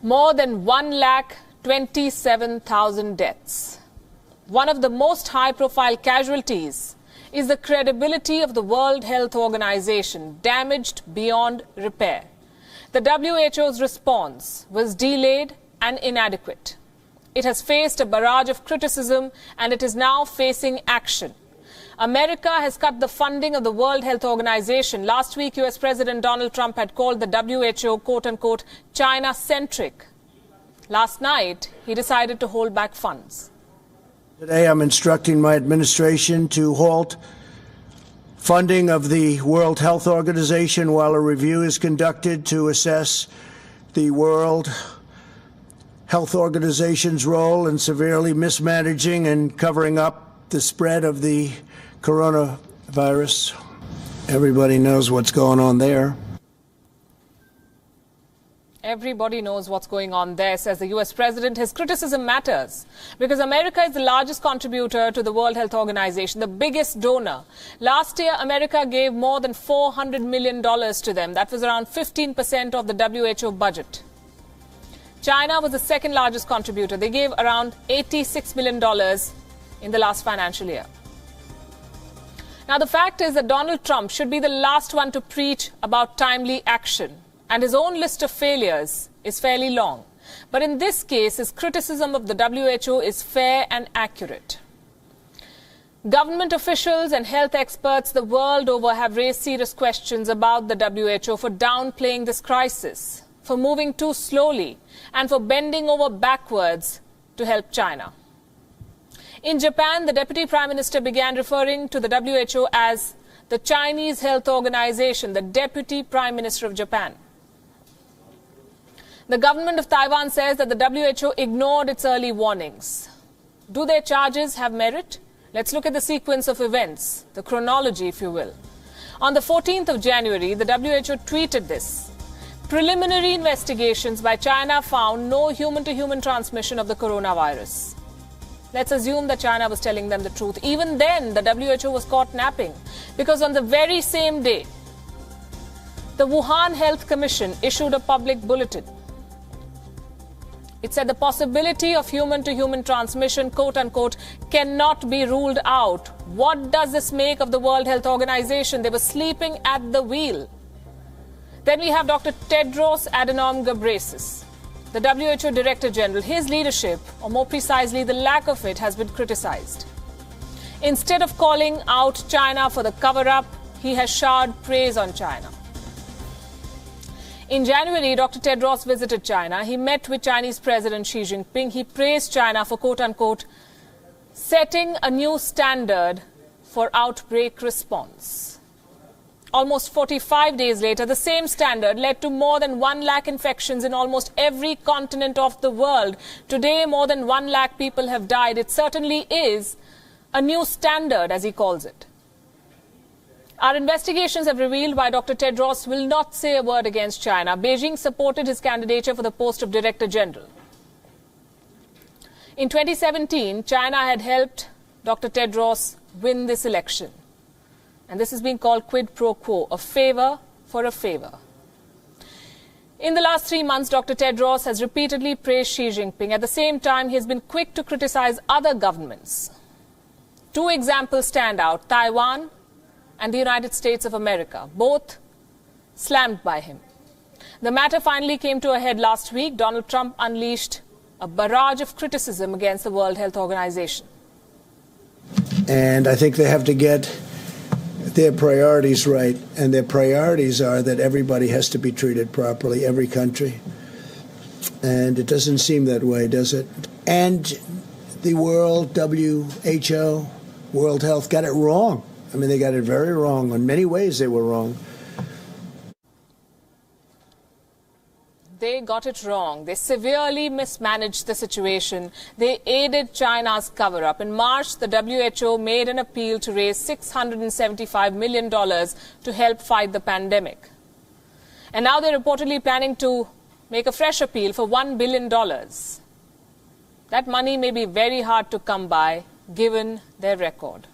More than 1,27,000 deaths. One of the most high-profile casualties is the credibility of the World Health Organization, damaged beyond repair. The WHO's response was delayed and inadequate. It has faced a barrage of criticism and it is now facing action. America has cut the funding of the World Health Organization. Last week, US President Donald Trump had called the WHO, quote-unquote, China-centric. Last night, he decided to hold back funds. Today, I'm instructing my administration to halt funding of the World Health Organization while a review is conducted to assess the World Health Organization's role in severely mismanaging and covering up the spread of the coronavirus. Everybody knows what's going on there. Everybody knows what's going on there, says the US president. His criticism matters because America is the largest contributor to the World Health Organization, the biggest donor. Last year, America gave more than $400 million to them. That was around 15% of the WHO budget. China was the second largest contributor. They gave around $86 million in the last financial year. Now, the fact is that Donald Trump should be the last one to preach about timely action, and his own list of failures is fairly long. But in this case, his criticism of the WHO is fair and accurate. Government officials and health experts the world over have raised serious questions about the WHO for downplaying this crisis, for moving too slowly, and for bending over backwards to help China. In Japan, the Deputy Prime Minister began referring to the WHO as the Chinese Health Organization, the Deputy Prime Minister of Japan. The government of Taiwan says that the WHO ignored its early warnings. Do their charges have merit? Let's look at the sequence of events, the chronology, if you will. On the 14th of January, the WHO tweeted this. Preliminary investigations by China found no human-to-human transmission of the coronavirus. Let's assume that China was telling them the truth. Even then, the WHO was caught napping, because on the very same day, the Wuhan Health Commission issued a public bulletin. It said the possibility of human-to-human transmission, quote-unquote, cannot be ruled out. What does this make of the World Health Organization? They were sleeping at the wheel. Then we have Dr. Tedros Adhanom Ghebreyesus, the WHO Director General. His leadership, or more precisely, the lack of it, has been criticized. Instead of calling out China for the cover-up, he has showered praise on China. In January, Dr. Tedros visited China. He met with Chinese President Xi Jinping. He praised China for, quote-unquote, setting a new standard for outbreak response. Almost 45 days later, the same standard led to more than 1 lakh infections in almost every continent of the world. Today, more than 1 lakh people have died. It certainly is a new standard, as he calls it. Our investigations have revealed why Dr. Tedros will not say a word against China. Beijing supported his candidature for the post of Director General. In 2017, China had helped Dr. Tedros win this election. And this is being called quid pro quo, a favor for a favor. In the last 3 months, Dr. Tedros has repeatedly praised Xi Jinping. At the same time, he has been quick to criticize other governments. 2 examples stand out, Taiwan and the United States of America, both slammed by him. The matter finally came to a head last week. Donald Trump unleashed a barrage of criticism against the World Health Organization. And I think they have to get their priorities right, and their priorities are that everybody has to be treated properly, every country. And it doesn't seem that way, does it? And the World WHO, World Health, got it wrong. I mean, they got it very wrong. In many ways, they were wrong. They got it wrong. They severely mismanaged the situation. They aided China's cover-up. In March, the WHO made an appeal to raise $675 million to help fight the pandemic. And now they're reportedly planning to make a fresh appeal for $1 billion. That money may be very hard to come by, given their record.